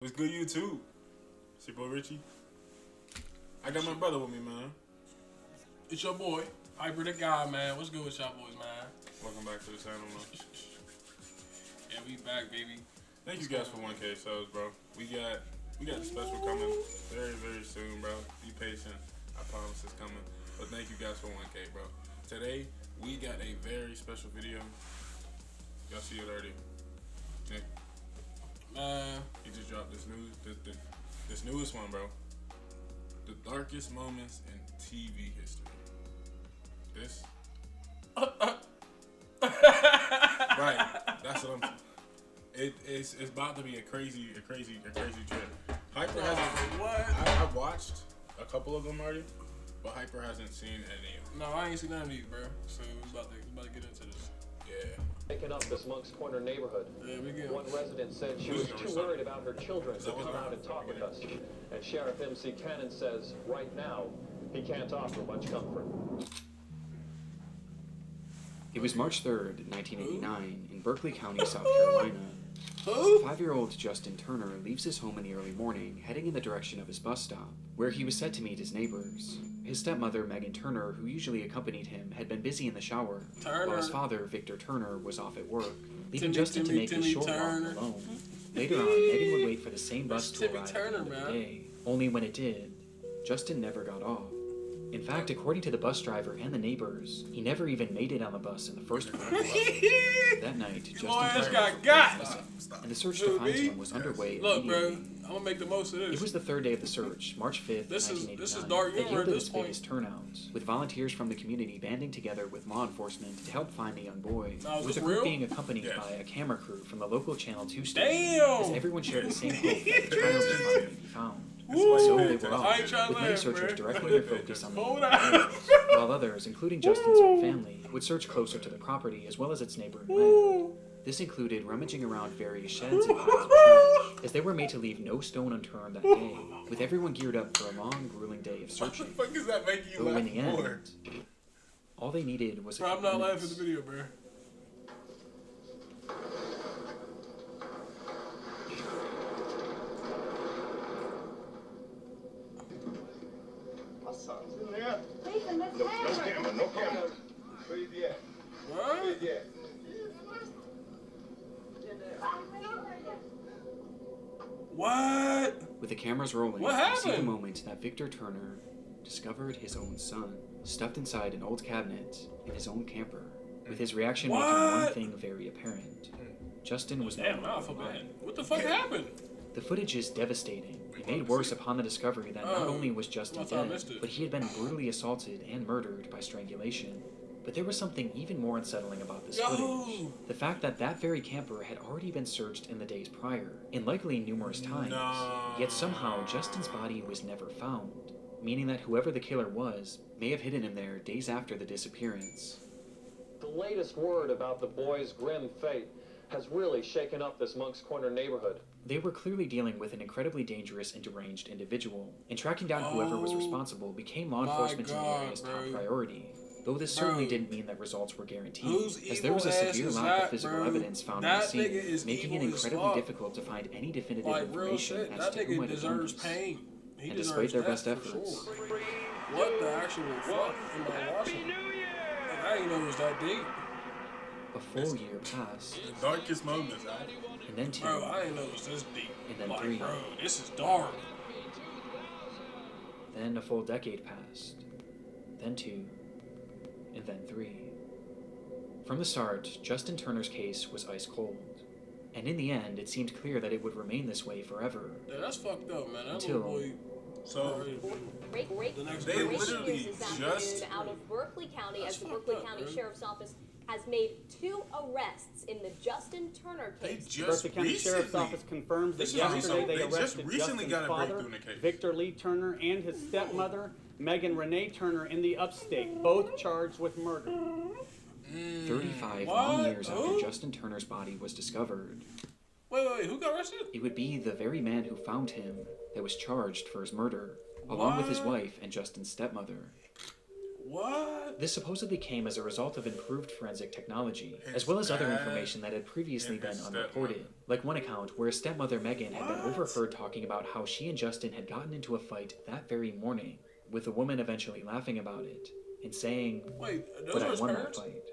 What's good, YouTube? It's your boy Richie. I got my brother with me, man. It's your boy, Hyper the Guy, man. What's good with y'all boys, man? Welcome back to the channel, man. Yeah, we back, baby. Thank you guys for 1K subs, bro. We got a special coming very, very soon, bro. Be patient. I promise it's coming. But thank you guys for 1K, bro. Today, we got a very special video. Y'all see it already. Nick, he just dropped this this newest one, bro. The darkest moments in TV history. This. Right. That's what I'm. It's about to be a crazy trip. Hyper hasn't. What? I've watched a couple of them already, but Hyper hasn't seen any of them. No, I ain't seen none of these, bro. So we about to get into this. Yeah. Taking up this Monk's Corner neighborhood. Yeah, we get. One resident said she was too worried about her children to come out and talk with us. And Sheriff MC Cannon says right now he can't offer much comfort. It was March 3rd, 1989, in Berkeley County, South Carolina. Who? 5-year-old Justin Turner leaves his home in the early morning, heading in the direction of his bus stop, where he was set to meet his neighbors. His stepmother, Megan Turner, who usually accompanied him, had been busy in the shower, while his father, Victor Turner, was off at work, leaving Justin to make his short walk alone. Later on, Megan would wait for the same bus to arrive at the end of the day, only when it did, Justin never got off. In fact, according to the bus driver and the neighbors, he never even made it on the bus in the first place. That night, Justin Turner got. and the search to find him was underway Look, bro, immediately. I'm gonna make the most of this. It was the third day of the search, March 5th, This is 1989, dark that humor at yielded this its point. biggest turnout, with volunteers from the community banding together with law enforcement to help find the young boy, Now, is with this the group real? being accompanied Yes. by a camera crew from the local Channel 2 station, Damn! as everyone shared the same hope that the child would finally be found. Woo! So they were I ain't off, trying to with many laugh, searchers bro. directing their focus on the Hold young on. boy, while others, including Justin's own family, would search closer to the property as well as its neighboring land. This included rummaging around various sheds and piles of trash, as they were made to leave no stone unturned that day, with everyone geared up for a long, grueling day of What the searching. fuck is that making you Though laugh in the end, for? all they needed was a Bro, I'm few not laughing at minutes. the video, bro. My son's in there. Nathan, let's No have it. camera, no camera. Where you at? Where What? you at? What? With the cameras rolling, What you see the happened? moment that Victor Turner discovered his own son, stuffed inside an old cabinet in his own camper, with his reaction making one What? thing very apparent. Justin was Damn, no now I longer feel alive. bad. What the fuck happened? The footage is devastating, and made worse upon the discovery that not Oh, only was Justin I thought I dead, missed it. but he had been brutally assaulted and murdered by strangulation. But there was something even more unsettling about this footage. Yo! The fact that that very camper had already been searched in the days prior, and likely numerous times. No. Yet somehow Justin's body was never found, meaning that whoever the killer was may have hidden him there days after the disappearance. The latest word about the boy's grim fate has really shaken up this Monk's Corner neighborhood. They were clearly dealing with an incredibly dangerous and deranged individual, and tracking down whoever was Oh, responsible became law my enforcement's God, area's top bro. priority. Though this certainly Bro. didn't mean that results were guaranteed, Whose as there was a evil ass severe is lack that, of physical bro? evidence found That on the scene, nigga is making it evil as incredibly fuck. difficult to find any definitive Like, real information shit. as That to who nigga might have done deserves this. pain. He And deserves despite their that best for efforts, sure. What the actual fuck am I watching? Like, I didn't know it was that deep. a full year passed, The darkest moments, huh? and then 2, Bro, I didn't know it was this deep. And then Like, 3. bro, this is dark. then a full decade passed, then 2, and then 3. From the start, Justin Turner's case was ice cold, and in the end, it seemed clear that it would remain this way forever. Yeah, that's fucked up, man. That Until- little boy. So The next they break. literally News this just afternoon out of Berkeley County That's as the fucked Berkeley up, County man. Sheriff's Office has made 2 arrests in the Justin Turner they case. just Berkeley County Sheriff's recently. Office confirms that This is yesterday recent. they They just arrested recently Justin's got a father, breakthrough in the case. Victor Lee Turner, and his stepmother, Megan Renee Turner, in the upstate, both charged with murder. 35 What? long years after Who? Justin Turner's body was discovered, Wait, who got arrested? it would be the very man who found him that was charged for his murder, along with his What? wife and Justin's stepmother. What? This supposedly came as a result of improved forensic technology, as well as other information that had previously been unreported. Like one account where stepmother Megan had been overheard talking about how she and Justin had gotten into a fight that very morning, with the woman eventually laughing about it and saying, "But I won that fight."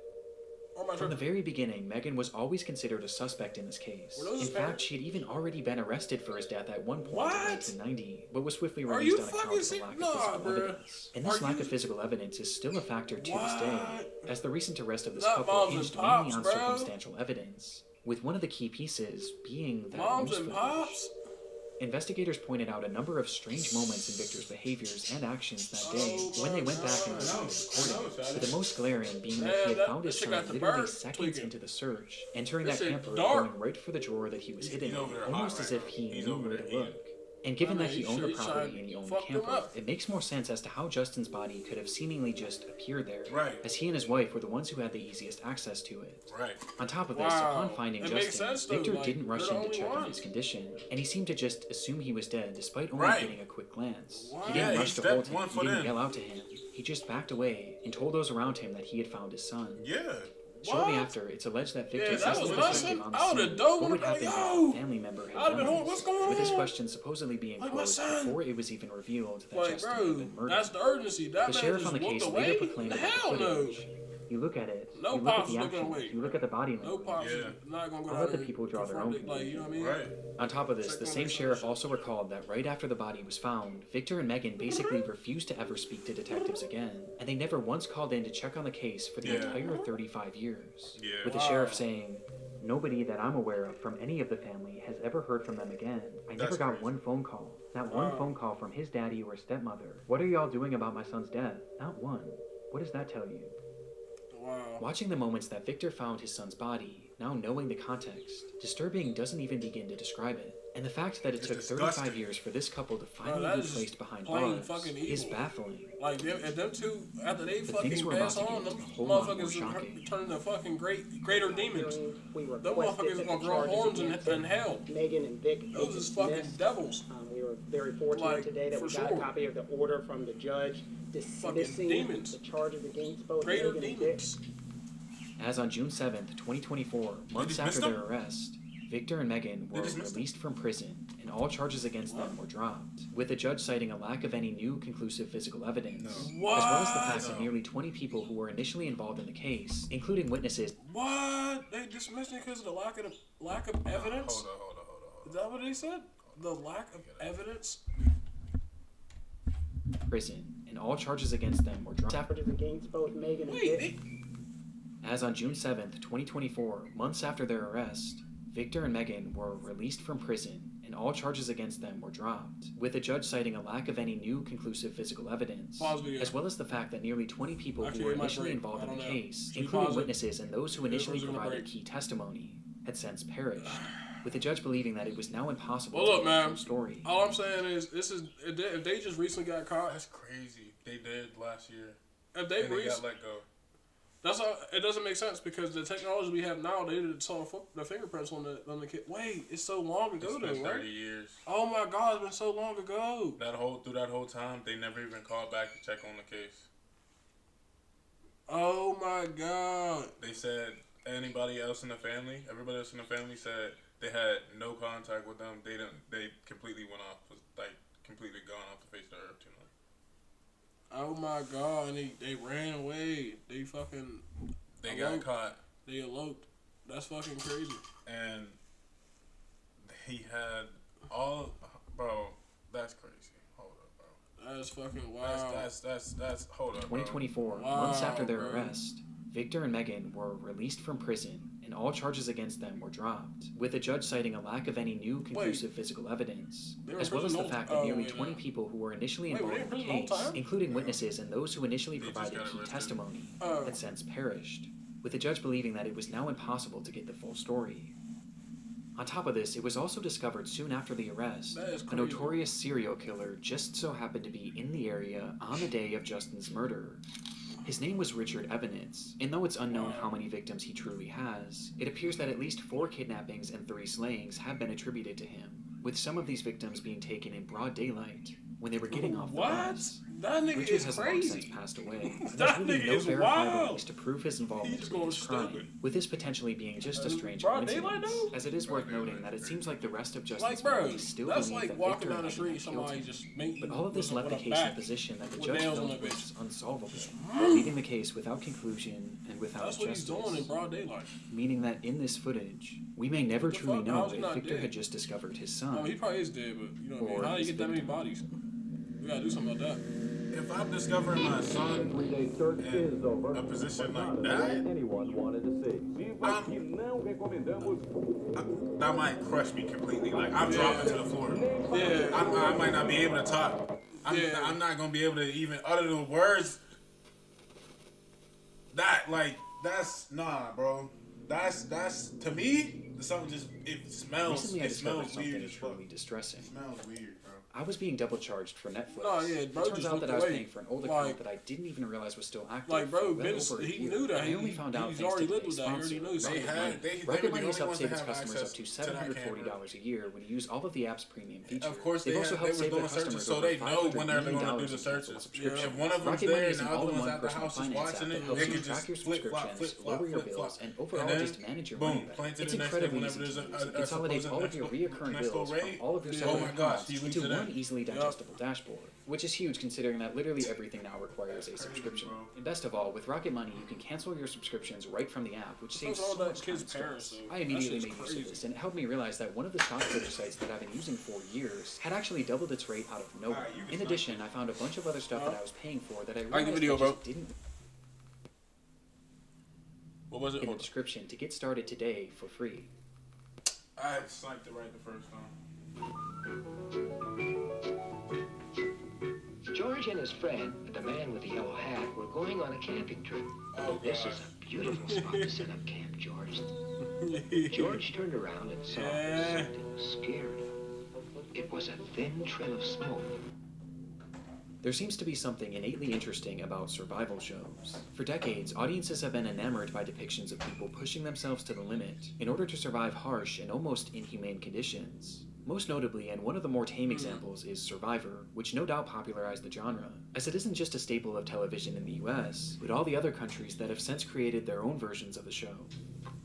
From the very beginning, Megan was always considered a suspect in this case. In fact, she had even already been arrested for his death at one point in 1990, but was swiftly released on account of the lack of physical evidence. And this lack of physical evidence is still a factor to this day, as the recent arrest of this couple hinged mainly on circumstantial evidence, with one of the key pieces being that news footage. Investigators pointed out a number of strange moments in Victor's behaviors and actions that day when they went back and reviewed the recording, with the most glaring being that he had found his son literally seconds into the search, entering that camper, going right for the drawer that he was hidden in, almost as if he knew where to look. And given that he owned the property and he owned the camper, it makes more sense as to how Justin's body could have seemingly just appeared there, as he and his wife were the ones who had the easiest access to it. On top of this, upon finding Justin, Victor didn't rush in to check on his condition, and he seemed to just assume he was dead despite only getting a quick glance. He didn't rush to hold him, he didn't yell out to him, he just backed away and told those around him that he had found his son. Shortly after, it's alleged that Victor assessed the detective on the scene. What would happen if a family member had done this? With this question supposedly being posed before it was even revealed that Justin had been murdered. That's the urgency. The sheriff on the case later proclaimed that the footage. You look at it, you look at the actions, you look at the body language. I'll let the people draw their own conclusion. On top of this, the same sheriff also recalled that right after the body was found, Victor and Megan basically refused to ever speak to detectives again, and they never once called in to check on the case for the entire 35 years. With the sheriff saying, "Nobody that I'm aware of from any of the family has ever heard from them again. I never got one phone call. Not one phone call from his daddy or stepmother. What are y'all doing about my son's death? Not one. What does that tell you?" Watching the moments that Victor found his son's body, now knowing the context, disturbing doesn't even begin to describe it. And the fact that it took 35 years for this couple to finally be placed behind bars is baffling. Like, them two, after they fucking pass on, them motherfuckers turn into fucking greater demons. Them motherfuckers are gonna grow horns in hell. Megan and Vic, those is fucking devils. We were very fortunate today that we got a copy of the order from the judge dismissing the charges against both greater Megan and demons. Vic. As on June 7th, 2024, months after their arrest, Victor and Megan were released from prison, and all charges against them were dropped, with the judge citing a lack of any new conclusive physical evidence, as well as the fact that nearly 20 people who were initially involved in the case, including witnesses. What? They dismissed it because of the lack of evidence? Hold on. Is that what they said? The lack of evidence? Prison, and all charges against them were dropped. Charges against both Megan and Vic. As on June 7th, 2024, months after their arrest, Victor and Megan were released from prison, and all charges against them were dropped, with the judge citing a lack of any new conclusive physical evidence, as well as the fact that nearly 20 people who were initially involved in the case, including witnesses and those who initially provided key testimony, had since perished, with the judge believing that it was now impossible to tell the story. All I'm saying is, if they just recently got caught. That's crazy. They did last year. If they got let go. That's all. It doesn't make sense because the technology we have now, they saw the fingerprints on the kid. Wait, it's so long ago, it's been though, 30 right? years. Oh my God, it's been so long ago. Through that whole time, they never even called back to check on the case. Oh my God. They said everybody else in the family said they had no contact with them. They completely went off, completely gone off the face of the earth too much. Oh my God, and they ran away. They got caught. They eloped. That's fucking crazy. And he had bro, that's crazy. Hold up, bro. That's fucking wild. That's hold up, 2024, months after their arrest, Victor and Megan were released from prison, and all charges against them were dropped, with the judge citing a lack of any new conclusive physical evidence, as well as the fact that nearly 20 people who were initially involved in the case, including witnesses and those who initially provided key testimony, had since perished, with the judge believing that it was now impossible to get the full story. On top of this, it was also discovered soon after the arrest, a notorious serial killer just so happened to be in the area on the day of Justin's murder. His name was Richard Ebenitz, and though it's unknown how many victims he truly has, it appears that at least 4 kidnappings and 3 slayings have been attributed to him, with some of these victims being taken in broad daylight, when they were getting off the bus. That nigga Richards is has long crazy. since passed away. And That there's really nigga no is verifiable wild. links to prove his involvement He's in this going crime, stupid. with this potentially being just a strange Broad daylight, coincidence, though? as it is worth noting that it seems like the rest of Justin's Like, bro, family still that's believe like that walking Victor down the might street and have killed somebody him. just make. But all of this left the case in a position that the with judge nails on felt the was bitch. unsolvable, leaving the case without conclusion and without That's what he's justice. doing in broad daylight. Meaning that in this footage, we may never What the truly fuck? know How's he if not Victor dead? had just discovered his I mean, he son. probably is dead, but you know what I Or mean? How do you his get that many victim. bodies? We gotta do something about that. If I'm discovering my son Three-day search is over. in a position like Not that, anyone wanted to see. that might crush me completely. Like, I'm dropping to the floor. Yeah. I might not be able to talk. I'm not going to be able to even utter the words. Nah, bro. That's to me, something just, it smells Recently, I discovered weird something as fuck. truly distressing. It smells weird, bro. I was being double charged for Netflix. No, yeah, bro, It turns just out that looked I was away. paying for an old account Like- that I didn't even realize was still active. Like, bro, for well Vince, over a he year. knew that. I only found out He's thanks already to lived with today's that. He already sponsor. knows They something. had, they Rocket were the Money has only helped ones save that its have customers up access to to that camera. $740 a year when you use all of the app's premium features. Of course, They've they also have, they helped were save their doing searches, customers so over they know $500 when they're million going to do in the cancel searches. subscriptions. If one of them's Rocket there Money and is the an other one's all-in-one at the personal house is finance watching app that it, helps they you can track your just flip flop, subscriptions, flip flop, lower your flip bills, flop, and overall then just manage your money boom, better. plant it It's the next day incredibly whenever easy to there's use. It consolidates all of your reoccurring next bills array. from all of your Oh separate my gosh, accounts he leaves into it in. one easily digestible dashboard, which is huge considering that literally everything now requires a subscription. And best of all, with Rocket Money, you can cancel your subscriptions right from the app, which saves all so that much time kids' and stress. parents, though. I That immediately shit's made use crazy. of this, and it helped me realize that one of the stock footage sites that I've been using for years had actually doubled its rate out of nowhere. In addition, I found a bunch of other stuff that I was paying for that I the realized video, I bro. just didn't What was it? in the Hold on. description to get started today for free. I sniped it right the first time. George and his friend, the man with the yellow hat, were going on a camping trip. Oh, This God. is a beautiful spot to set up camp, George. George turned around and saw Yeah. something scared. It was a thin trail of smoke. There seems to be something innately interesting about survival shows. For decades, audiences have been enamored by depictions of people pushing themselves to the limit in order to survive harsh and almost inhumane conditions. Most notably, and one of the more tame examples, is Survivor, which no doubt popularized the genre, as it isn't just a staple of television in the US, but all the other countries that have since created their own versions of the show.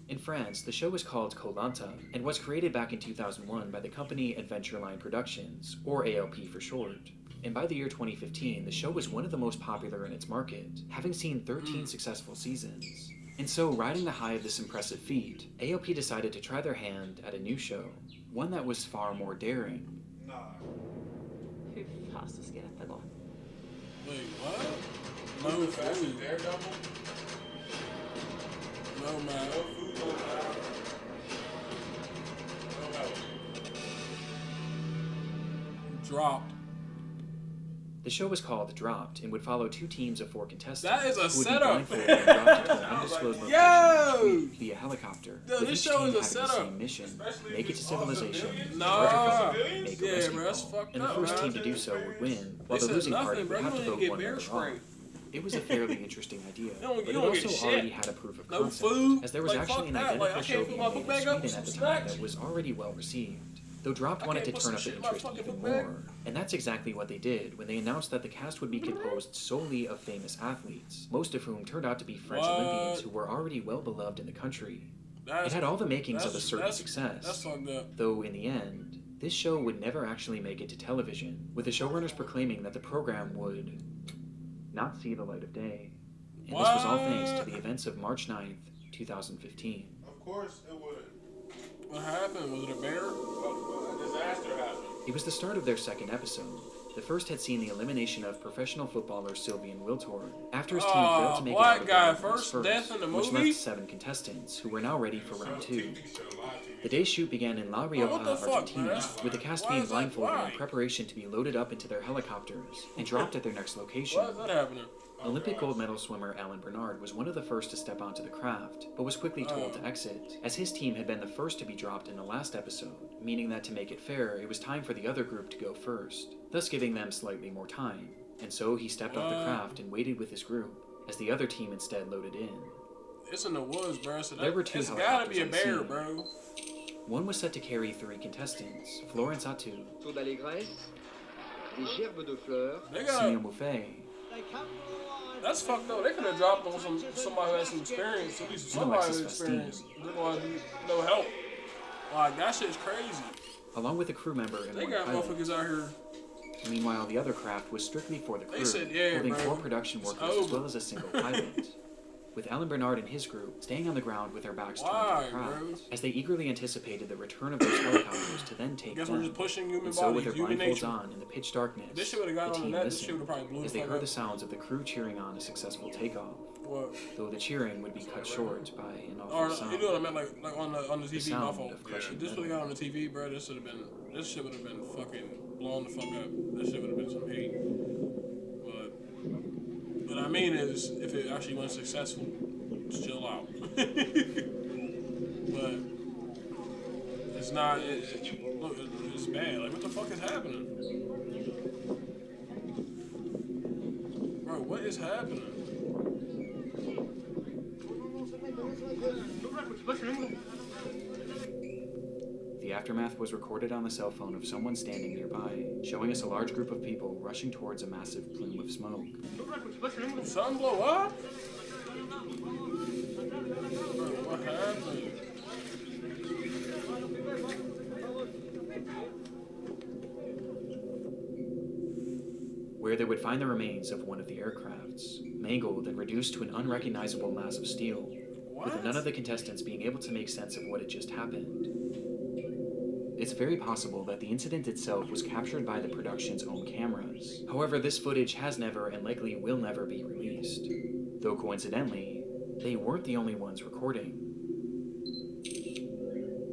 In France, the show was called Koh Lanta, and was created back in 2001 by the company Adventureline Productions, or ALP for short. And by the year 2015, the show was one of the most popular in its market, having seen 13 successful seasons. And so, riding the high of this impressive feat, ALP decided to try their hand at a new show, one that was far more daring. Nah. Hur fasen ska detta gå? Wait, what? No fast as Daredevil? No, man. No food, no power. No help. Dropped. The show was called Dropped and would follow two teams of 4 contestants. That is a who would setup. be blindfolded and dropped into an undisclosed location Yo! each week via helicopter. Yo, with this each show team is a having the setup. same mission: make it to civilization, Nah. make a Yeah, rescue bro, that's call. fucked And the up, first man. team to do so would win, They while the said losing nothing, party bro. would have You to don't vote get one bear member spray. off. It was a fairly interesting idea, don't- but you it don't get also shit. already had a proof of No concept, food. as there was Like, actually an fuck that. Like, identical I show can't being put my made in book bag up Sweden with at the some time snacks. that was already well received. Though Dropped I wanted to can't put turn some up the shit in my interest fucking even book bag. more, and that's exactly what they did when they announced that the cast would be composed solely of famous athletes, most of whom turned out to be French What? Olympians who were already well beloved in the country. That's- It had all the makings of a that's- certain that's- success, That's fucked up. though in the end, this show would never actually make it to television, with the showrunners proclaiming that the program would not see the light of day. And this was all thanks to the events of March 9th, 2015. Of course it would. What happened? Was it a bear? A disaster happened. It was the start of their second episode. The first had seen the elimination of professional footballer Sylvian Wiltord after his team failed to make it black out of guy, the first death in the which movie? left 7 contestants who were now ready for round 2. The day's shoot began in La what Rioja, the fuck, Argentina, man? with the cast Why being is that blindfolded why? in preparation to be loaded up into their helicopters and dropped at their next location. Why is that happening? Olympic gold medal swimmer Alan Bernard was one of the first to step onto the craft, but was quickly told to exit, as his team had been the first to be dropped in the last episode, meaning that to make it fair, it was time for the other group to go first, thus giving them slightly more time. And so he stepped off the craft and waited with his group, as the other team instead loaded in. It's in the woods, bro. So There were 2 it's gotta be a helicopters on bear, scene. bro. One was set to carry 3 contestants, Florence Atu, Tout d'allégresse. They got. That's fucked up. They could have dropped on somebody who has some experience. At least somebody with experience. They're going to need no help. Like, that shit's crazy. Along with a crew member and they one got pilot. Motherfuckers out here. Meanwhile, the other craft was strictly for the crew, They said, yeah, holding bro. 4 production workers as well as a single pilot. With Alan Bernard and his group staying on the ground with their backs turned to the crowd, as they eagerly anticipated the return of those helicopters to then take Guess them. we're just pushing human And so, with bodies, their human blindfolds nature. on in the pitch darkness, This shit would've got the on the team net, this shit listened would've probably blew as the they fuck heard up. the sounds of the crew cheering on a successful takeoff. What? Though the cheering would be cut short by an Or, awful sound. you know what I meant, like on the The TV, my sound fault. of crushing This would've got on the TV, bro. This shit would have been fucking blown the fuck up. This shit would have been some hate. But I mean is, if it actually went successful, just chill out. But it's not. Look, it's bad. Like, what the fuck is happening, bro? What is happening? The aftermath was recorded on the cell phone of someone standing nearby, showing us a large group of people rushing towards a massive plume of smoke. Did something blow up? Bro, what happened? Where they would find the remains of one of the aircrafts, mangled and reduced to an unrecognizable mass of steel, with none of the contestants being able to make sense of what had just happened. It's very possible that the incident itself was captured by the production's own cameras. However, this footage has never and likely will never be released. Though coincidentally, they weren't the only ones recording.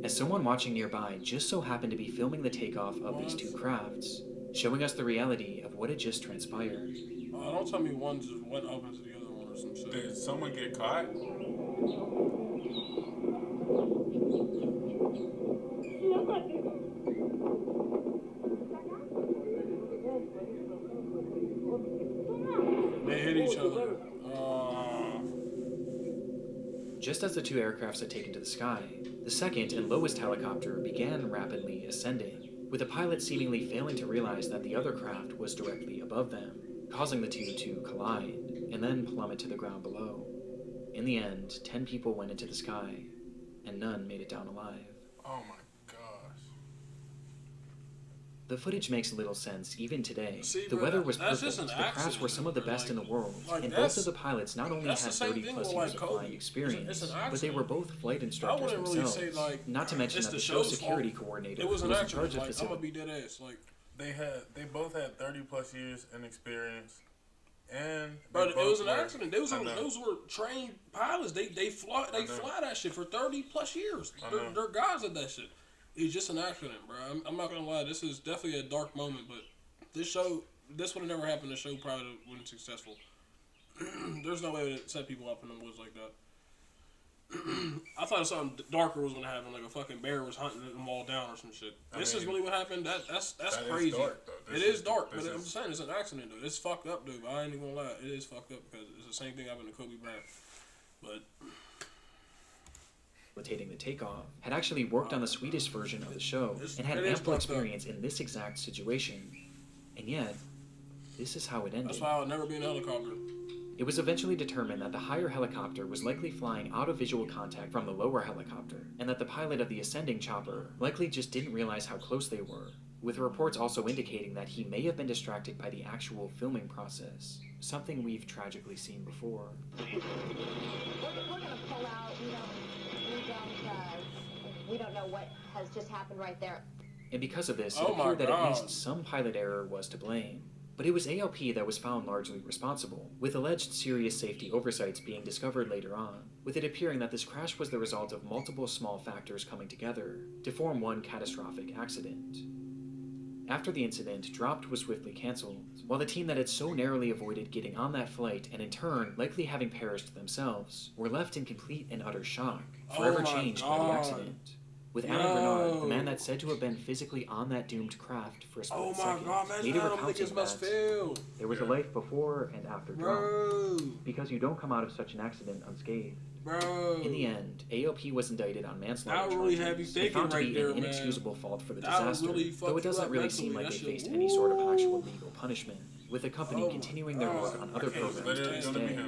As someone watching nearby just so happened to be filming the takeoff of these 2 crafts, showing us the reality of what had just transpired. Don't tell me one just went up into the other one or some shit. Did someone get caught? They hit each other. Just as the 2 aircrafts had taken to the sky, the second and lowest helicopter began rapidly ascending, with the pilot seemingly failing to realize that the other craft was directly above them, causing the 2 to collide, and then plummet to the ground below. In the end, 10 people went into the sky, and none made it down alive. Oh my gosh. The footage makes little sense even today. See, the bro, weather was that's perfect, just an the crafts accident, were some of the bro. best in the world, Like, and both of the pilots not only had that's the same 30 thing plus with, years like, of flying Kobe. experience, It's an but they accident. were both flight I instructors wouldn't really themselves. say, like, Not to mention it's that the the show's show's security fault. coordinator It was who an was in charge accident. of Like, I'm gonna facility. be dead ass. Like, They both had 30 plus years in experience, and but they it both was an were- accident. Those I know. were trained pilots. They fly that shit for 30 plus years. They're guys at that shit. It's just an accident, bro. I'm not gonna lie. This is definitely a dark moment, but this would have never happened. The show probably wasn't successful. There's no way to set people up in the woods like that. I thought something darker was gonna happen, like a fucking bear was hunting them all down or some shit. This is really what happened. That's that crazy. is dark, though. It is dark, but I'm just saying it's an accident, dude. It's fucked up, dude. I ain't even gonna lie. It is fucked up because it's the same thing happened to Kobe Bryant. But Facilitating the takeoff, had actually worked on the Swedish version of the show and had it is ample fucked up. experience in this exact situation. And yet, this is how it ended. that's why I'll never be in a helicopter. It was eventually determined that the higher helicopter was likely flying out of visual contact from the lower helicopter, and that the pilot of the ascending chopper likely just didn't realize how close they were, with reports also indicating that he may have been distracted by the actual filming process, something we've tragically seen before. We're gonna pull out. We don't know what has just happened right there. And because of this, it Oh my appeared that at God. least some pilot error was to blame. But it was ALP that was found largely responsible, with alleged serious safety oversights being discovered later on, with it appearing that this crash was the result of multiple small factors coming together to form one catastrophic accident. After the incident, Dropped was swiftly cancelled, while the team that had so narrowly avoided getting on that flight and in turn likely having perished themselves were left in complete and utter shock, forever my changed by the God. accident. With Alan Bernard, the man that's said to have been physically on that doomed craft for a split Oh my second, God, imagine later how them recounting niggas must that feel. there was a life before and after Drop, Bro. because you don't come out of such an accident unscathed. Bro. In the end, AOP was indicted on manslaughter that really charges have you thinking found to right be there, an inexcusable fault for the that disaster, really though it doesn't really seem like they faced any woo. sort of actual legal punishment, with the company continuing their work on other programs to this day.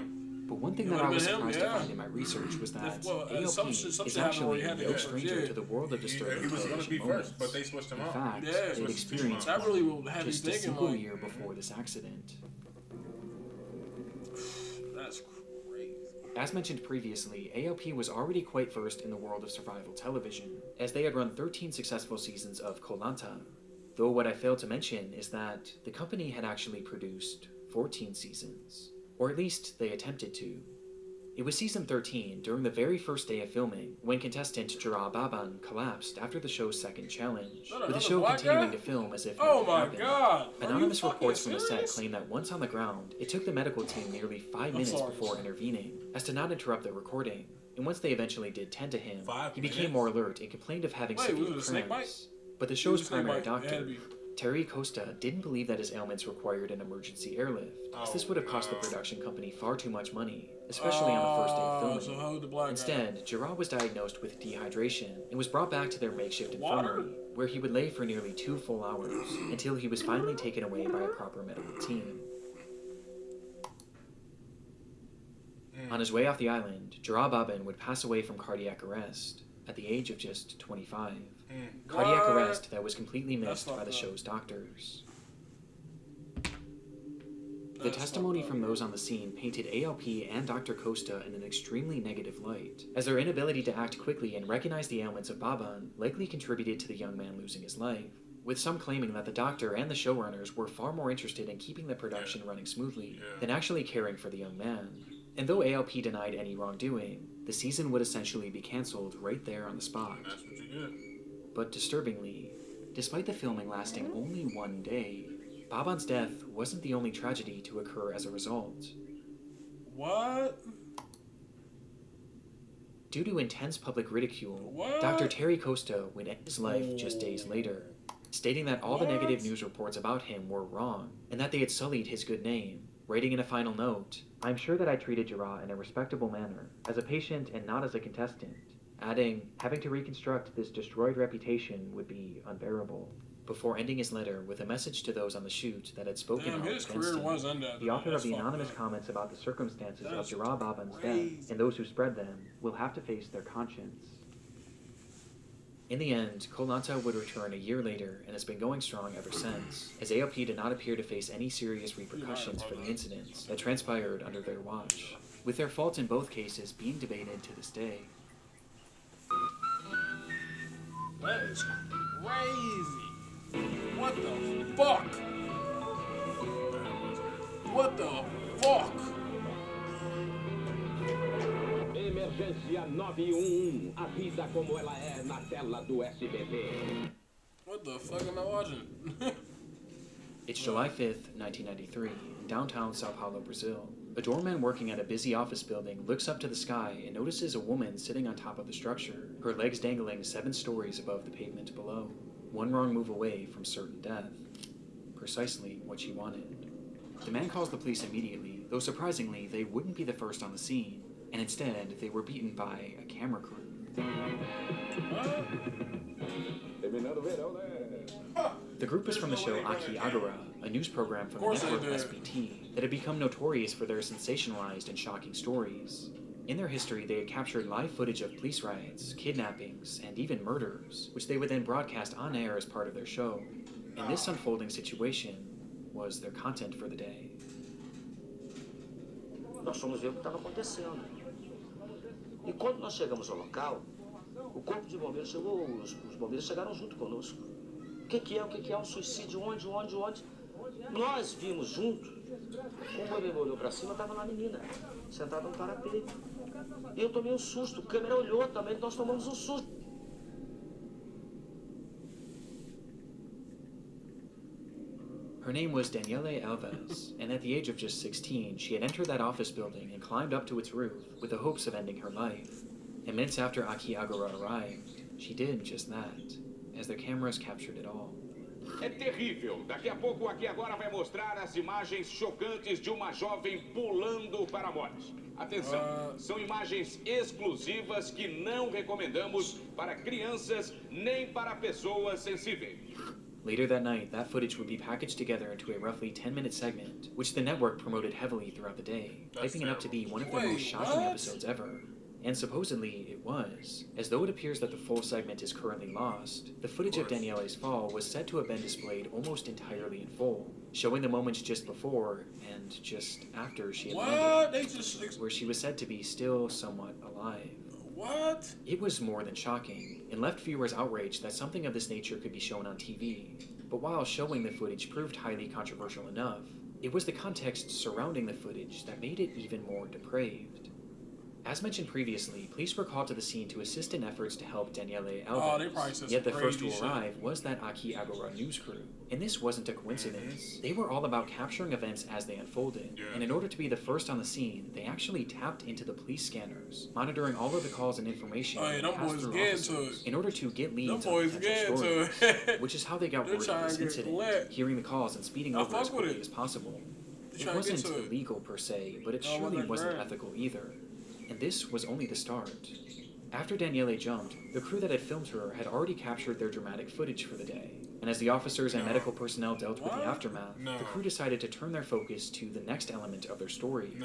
But one thing that I was surprised to find in my research was that AOP is actually no stranger to the world of disturbing television moments. but they switched him In out. fact, they'd experienced that really will have just you a thinking, single year before this accident. That's crazy. As mentioned previously, AOP was already quite versed in the world of survival television, as they had run 13 successful seasons of Koh Lanta. Though what I failed to mention is that the company had actually produced 14 seasons. Or at least they attempted to. It was season 13, during the very first day of filming, when contestant Jara Baban collapsed after the show's second challenge, with the show continuing to film as if nothing happened. God! Anonymous reports from the set claim that once on the ground, it took the medical team nearly 5 minutes before intervening, as to not interrupt the recording. And once they eventually did tend to him, he became more alert and complained of having severe cramps. But the show's primary doctor, Terry Costa, didn't believe that his ailments required an emergency airlift, as this would have cost the production company far too much money, especially on the first day of filming. Instead, Jara was diagnosed with dehydration and was brought back to their makeshift infirmary, where he would lay for nearly 2 full hours, until he was finally taken away by a proper medical team. On his way off the island, Jara Baban would pass away from cardiac arrest at the age of just 25. Cardiac arrest that was completely missed by the show's doctors. The testimony from those on the scene painted AOP and Dr. Costa in an extremely negative light, as their inability to act quickly and recognize the ailments of Baban likely contributed to the young man losing his life, with some claiming that the doctor and the showrunners were far more interested in keeping the production running smoothly than actually caring for the young man. And though AOP denied any wrongdoing, the season would essentially be cancelled right there on the spot. That's what you get. But disturbingly, despite the filming lasting only 1 day, Baban's death wasn't the only tragedy to occur as a result. What? Due to intense public ridicule, Dr. Terry Costa would end his life just days later, stating that all the negative news reports about him were wrong, and that they had sullied his good name, writing in a final note, "I'm sure that I treated Jara in a respectable manner, as a patient and not as a contestant," adding, "having to reconstruct this destroyed reputation would be unbearable," before ending his letter with a message to those on the shoot that had spoken out against him. The author of the anonymous comments about the circumstances of Jara Baban's death, and those who spread them, will have to face their conscience. In the end, Koh Lanta would return a year later and has been going strong ever since, as AOP did not appear to face any serious repercussions for the incidents that transpired under their watch, with their faults in both cases being debated to this day. That is crazy. What the fuck? What the fuck? Emergência 911. A vida como ela é na tela do SBT. What the fuck am I watching? It's July 5th, 1993, in downtown Sao Paulo, Brazil. A doorman working at a busy office building looks up to the sky and notices a woman sitting on top of the structure, her legs dangling 7 stories above the pavement below. One wrong move away from certain death. Precisely what she wanted. The man calls the police immediately, though surprisingly, they wouldn't be the first on the scene, and instead, they were beaten by a camera crew. The group was from the show Aqui Agora, a news program from the network SBT that had become notorious for their sensationalized and shocking stories. In their history, they had captured live footage of police riots, kidnappings, and even murders, which they would then broadcast on air as part of their show. And this unfolding situation was their content for the day. Nós fomos ver o que estava acontecendo. E quando nós chegamos ao local, o corpo de bombeiros chegou, os bombeiros chegaram junto conosco. O que é um suicídio? Onde? Nós vimos junto. O bombeiro olhou para cima, estava lá a menina, sentada no parapeito. E eu tomei um susto, a câmera olhou também, nós tomamos um susto. Her name was Daniele Alves, and at the age of just 16, she had entered that office building and climbed up to its roof with the hopes of ending her life. And minutes after Aqui Agora arrived, she did just that, as their cameras captured it all. É terrível. Daqui a pouco, aqui agora vai mostrar as imagens chocantes de uma jovem pulando para a morte. Atenção, são imagens exclusivas que não recomendamos para crianças nem para pessoas sensíveis. Later that night, that footage would be packaged together into a roughly 10-minute segment, which the network promoted heavily throughout the day, hyping it up to be one of their most shocking episodes ever. And supposedly, it was. As though it appears that the full segment is currently lost, the footage of Daniele's fall was said to have been displayed almost entirely in full, showing the moments just before and just after she had landed, where she was said to be still somewhat alive. What? It was more than shocking, and left viewers outraged that something of this nature could be shown on TV. But while showing the footage proved highly controversial enough, it was the context surrounding the footage that made it even more depraved. As mentioned previously, police were called to the scene to assist in efforts to help Daniele Alves, yet the first to arrive was that Aki Agora news crew. And this wasn't a coincidence. They were all about capturing events as they unfolded, and in order to be the first on the scene, they actually tapped into the police scanners, monitoring all of the calls and information passed through officers in order to get leads on potential stories, which is how they got word of this incident, hearing the calls and speeding over as quickly as possible. It wasn't illegal per se, but it surely wasn't ethical either. And this was only the start. After Daniele jumped, the crew that had filmed her had already captured their dramatic footage for the day. And as the officers and medical personnel dealt with the aftermath, the crew decided to turn their focus to the next element of their story.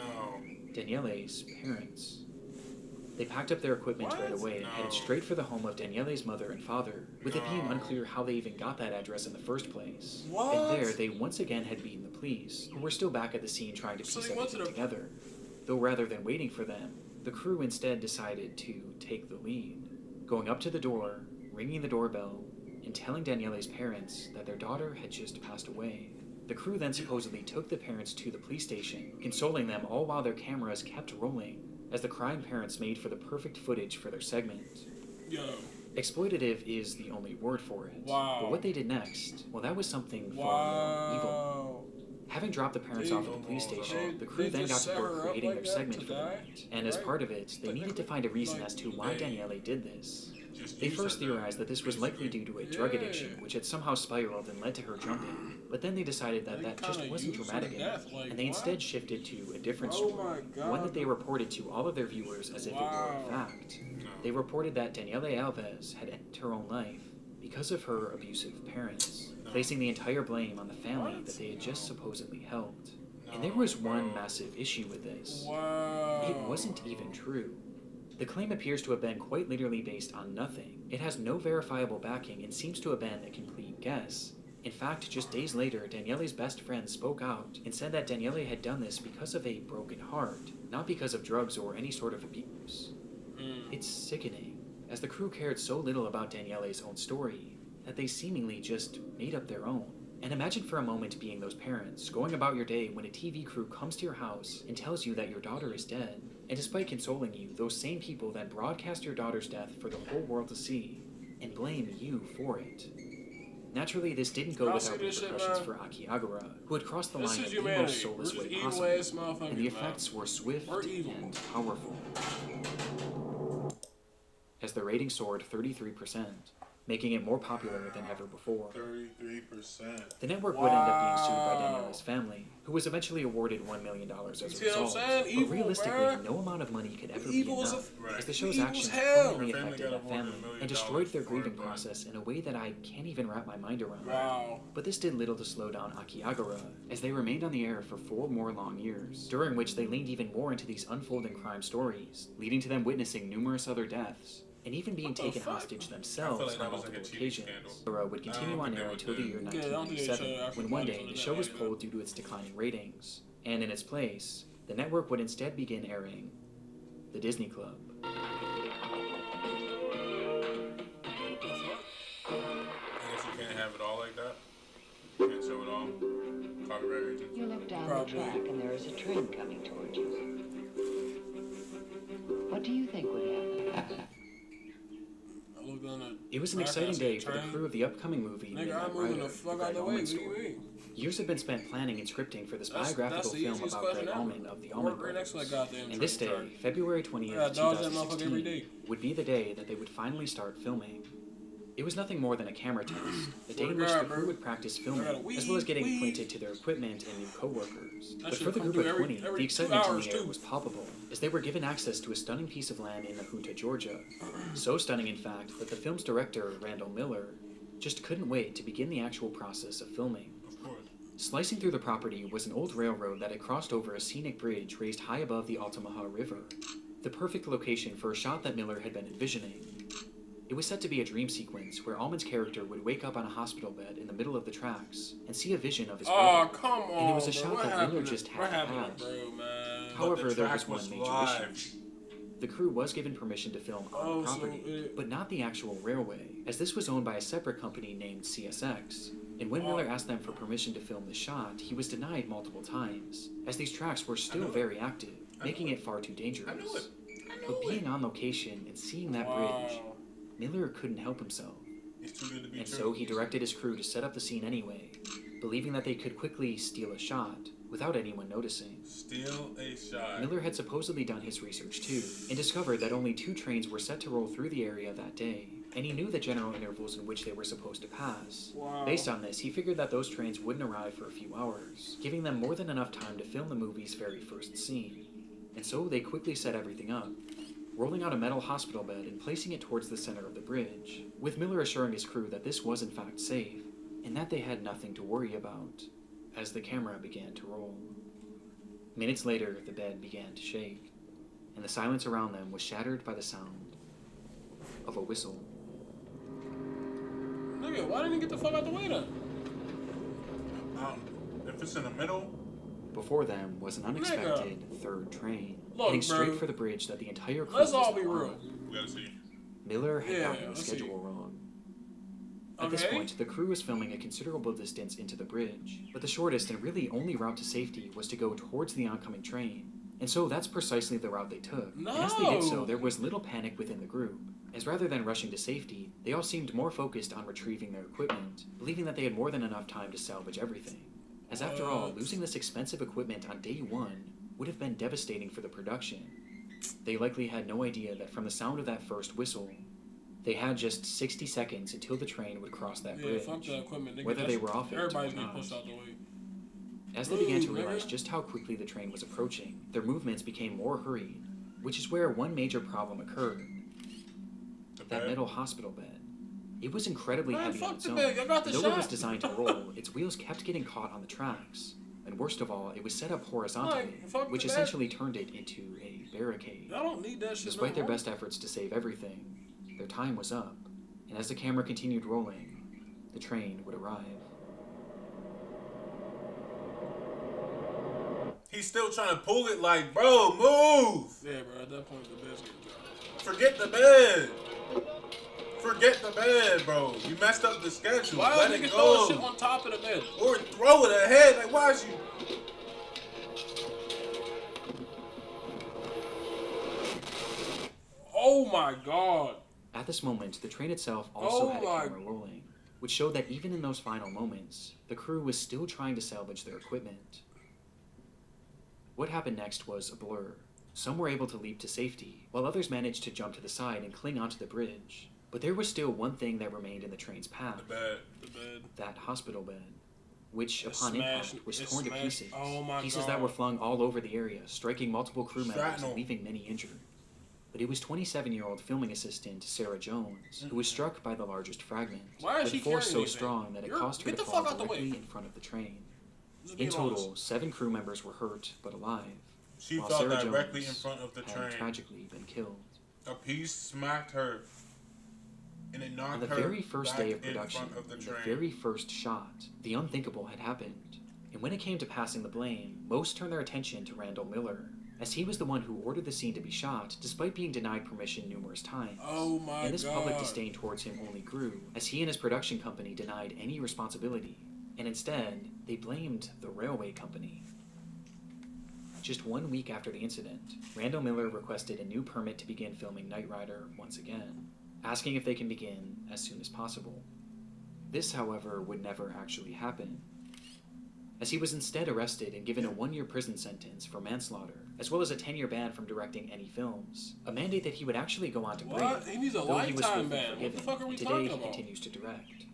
Daniele's parents. They packed up their equipment right away and headed straight for the home of Daniele's mother and father, with it being unclear how they even got that address in the first place. And there, they once again had beaten the police, who were still back at the scene trying to piece everything together. Though rather than waiting for them, the crew instead decided to take the lead, going up to the door, ringing the doorbell, and telling Daniele's parents that their daughter had just passed away. The crew then supposedly took the parents to the police station, consoling them all while their cameras kept rolling, as the crying parents made for the perfect footage for their segment. Exploitative is the only word for it. But what they did next, well, that was something far more evil. Having dropped the parents off at the police station, the crew then got to work creating their segment for the night, and as part of it, they needed to find a reason as to why Daniele did this. They first theorized that this was likely due to a drug addiction, which had somehow spiraled and led to her jumping, but then they decided that that just wasn't dramatic enough, and they instead shifted to a different story, one that they reported to all of their viewers as if it were a fact. They reported that Daniele Alves had ended her own life because of her abusive parents, placing the entire blame on the family that they had just supposedly helped. And there was one massive issue with this. It wasn't even true. The claim appears to have been quite literally based on nothing. It has no verifiable backing and seems to have been a complete guess. In fact, just days later, Daniele's best friend spoke out and said that Daniele had done this because of a broken heart, not because of drugs or any sort of abuse. It's sickening, as the crew cared so little about Daniele's own story that they seemingly just made up their own. And imagine for a moment being those parents, going about your day when a TV crew comes to your house and tells you that your daughter is dead. And despite consoling you, those same people then broadcast your daughter's death for the whole world to see, and blame you for it. Naturally, this didn't go without repercussions for Aki Agora, who had crossed the line in the most soulless way possible, and the effects were swift and powerful. As the rating soared 33%, making it more popular than ever before. 33%. The network would end up being sued by Daniele's family, who was eventually awarded $1 million as a result. But realistically, no amount of money could ever be enough, as the show's actions permanently affected that family and destroyed their grieving process in a way that I can't even wrap my mind around. But this did little to slow down Aki Agora, as they remained on the air for 4 more long years, during which they leaned even more into these unfolding crime stories, leading to them witnessing numerous other deaths, and even being taken hostage themselves on multiple occasions. Agora would continue on air until the year 1997, when one day the show was pulled due to its declining ratings, and in its place, the network would instead begin airing The Disney Club. I guess you can't have it all like that. You can't show it all. Copyright agents. You look down the track and there is a train coming towards you. What do you think would happen? It was an exciting day for the crew of the upcoming movie Midnight Rider, The Greg Allman Story. Years have been spent planning and scripting for this biographical film about Greg Allman of the Allman Brothers. And this day, February 20th, 2016, would be the day that they would finally start filming. It was nothing more than a camera test, a day in which the crew would practice filming, as well as getting acquainted to their equipment and new co-workers. But for the group of 20, the excitement in the air was palpable, as they were given access to a stunning piece of land in Nahunta, Georgia. So stunning, in fact, that the film's director, Randall Miller, just couldn't wait to begin the actual process of filming. Slicing through the property was an old railroad that had crossed over a scenic bridge raised high above the Altamaha River, the perfect location for a shot that Miller had been envisioning. It was set to be a dream sequence where Allman's character would wake up on a hospital bed in the middle of the tracks and see a vision of his brother. Oh, come on, and it was a bro. shot that Miller just had to have. However, there was one major issue. The crew was given permission to film on the property, but not the actual railway, as this was owned by a separate company named CSX. And when Miller asked them for permission to film the shot, he was denied multiple times, as these tracks were still very active, making it far too dangerous. But being on location and seeing that bridge, Miller couldn't help himself. And so he directed his crew to set up the scene anyway, believing that they could quickly steal a shot without anyone noticing. Steal a shot. Miller had supposedly done his research too, and discovered that only 2 trains were set to roll through the area that day, and he knew the general intervals in which they were supposed to pass. Based on this, he figured that those trains wouldn't arrive for a few hours, giving them more than enough time to film the movie's very first scene. And so they quickly set everything up, rolling out a metal hospital bed and placing it towards the center of the bridge, with Miller assuring his crew that this was in fact safe, and that they had nothing to worry about, as the camera began to roll. Minutes later, the bed began to shake, and the silence around them was shattered by the sound of a whistle. Nigga, why didn't you get the fuck out the way then? If it's in the middle. Before them was an unexpected third train, Look, heading straight bro, for the bridge that the entire crew let's was all be on. real. We gotta see. Miller had gotten the let's schedule see. wrong. At this point, the crew was filming a considerable distance into the bridge, but the shortest and really only route to safety was to go towards the oncoming train. And so that's precisely the route they took. And as they did so, there was little panic within the group, as rather than rushing to safety, they all seemed more focused on retrieving their equipment, believing that they had more than enough time to salvage everything. As after all, losing this expensive equipment on day 1 would have been devastating for the production. They likely had no idea that from the sound of that first whistle, they had just 60 seconds until the train would cross that bridge, fuck that equipment, nigga. whether they were off it Everybody's or getting not. pushed out the way. As they began to realize just how quickly the train was approaching, their movements became more hurried, which is where one major problem occurred. That metal hospital bed. It was incredibly heavy on its own. I got the Though shot. it was designed to roll, its wheels kept getting caught on the tracks. And worst of all, it was set up horizontally, which essentially turned it into a barricade. I don't need that shit. Despite their best efforts to save everything, their time was up, and as the camera continued rolling, the train would arrive. He's still trying to pull it like, bro, move! Yeah, bro, at that point, the bed's getting dropped. Forget the bed! Forget the bed, bro. You messed up the schedule. Why Let nigga it throwing go. shit on top of the bed? Or throw it ahead. Like, why is you... Oh my god. At this moment, the train itself also had a camera rolling, which showed that even in those final moments, the crew was still trying to salvage their equipment. What happened next was a blur. Some were able to leap to safety, while others managed to jump to the side and cling onto the bridge. But there was still one thing that remained in the train's path. The bed. That hospital bed, which It's upon smashed. impact was It's torn to smashed. pieces. Oh my Pieces God. that were flung all over the area, striking multiple crew members Shrapnel. and leaving many injured. But it was 27-year-old filming assistant Sarah Jones who was struck by the largest fragment, Why is with she force so carrying anything? strong that it caused her Get to the fall fuck out the directly way. in front of the train. Just In being total, honest. 7 crew members were hurt but alive. She while fell Sarah directly Jones in front of the had train. tragically been killed. A piece smacked her. And it knocked On the her very first back day of in production, front of the in the train. very first shot, the unthinkable had happened. And when it came to passing the blame, most turned their attention to Randall Miller, as he was the one who ordered the scene to be shot, despite being denied permission numerous times. Oh my And this public God. disdain towards him only grew, as he and his production company denied any responsibility, and instead, they blamed the railway company. Just 1 week after the incident, Randall Miller requested a new permit to begin filming Knight Rider once again, asking if they can begin as soon as possible. This, however, would never actually happen. as he was instead arrested and given a 1-year prison sentence for manslaughter, as well as a 10-year ban from directing any films, a mandate that he would actually go on to break. He needs a lifetime ban. What the fuck are we talking about? Today, he continues to direct.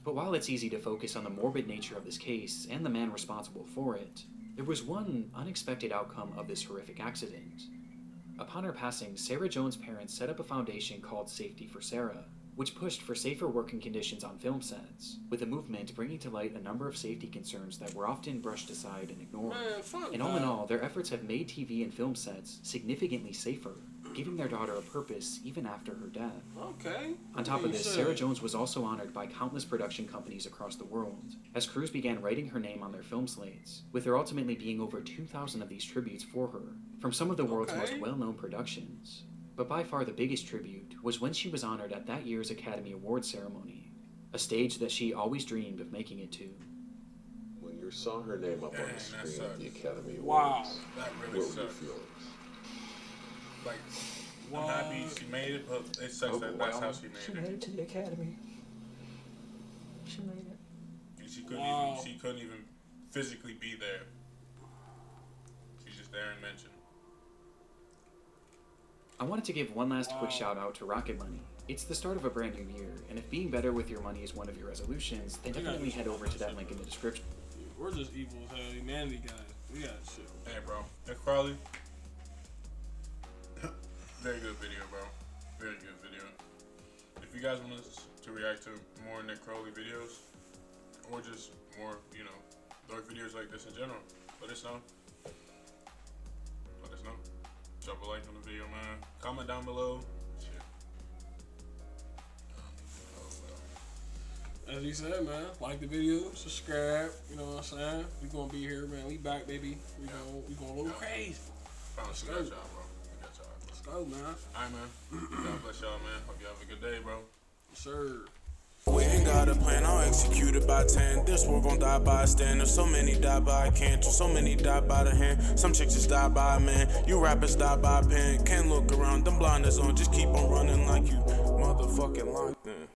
But while it's easy to focus on the morbid nature of this case and the man responsible for it, there was one unexpected outcome of this horrific accident. Upon her passing, Sarah Jones' parents set up a foundation called Safety for Sarah, which pushed for safer working conditions on film sets, with the movement bringing to light a number of safety concerns that were often brushed aside and ignored. And all in all, their efforts have made TV and film sets significantly safer, giving their daughter a purpose even after her death. Okay. On top of this, Sarah Jones was also honored by countless production companies across the world, as crews began writing her name on their film slates, with there ultimately being over 2,000 of these tributes for her, from some of the world's most well-known productions. But by far the biggest tribute was when she was honored at that year's Academy Awards ceremony, a stage that she always dreamed of making it to. When you saw her name up on the screen at the Academy Awards, that really what were your sucked. feelings? Like, I'm happy she made it, but it sucks that that's how she made it. She made it to the Academy. She made it. And she couldn't even physically be there. She's just there and mentioned. I wanted to give one last quick shout out to Rocket Money. It's the start of a brand new year, and if being better with your money is one of your resolutions, then definitely head over to that link in the description. We're just evil as hell, humanity guys. We got shit. Hey, bro. Nick Crawley. Very good video, bro. Very good video. If you guys want us to react to more Nick Crawley videos, or just more, dark videos like this in general, let us know. Let us know. Drop a like on the video, man. Comment down below. Shit. As you said, man, like the video, subscribe. You know what I'm saying? We gonna be here, man. We back, baby. We gonna go crazy. Promise we got y'all, bro. We got y'all. Let's go, man. All right, man. God bless y'all, man. Hope you have a good day, bro. Yes, sir. We ain't got a plan, I'll execute it by 10. This world gon' die by a stand. So many die by a cancer, so many die by the hand. Some chicks just die by a man. You rappers die by a pen. Can't look around, them blinders on. Just keep on running like you motherfucking lying.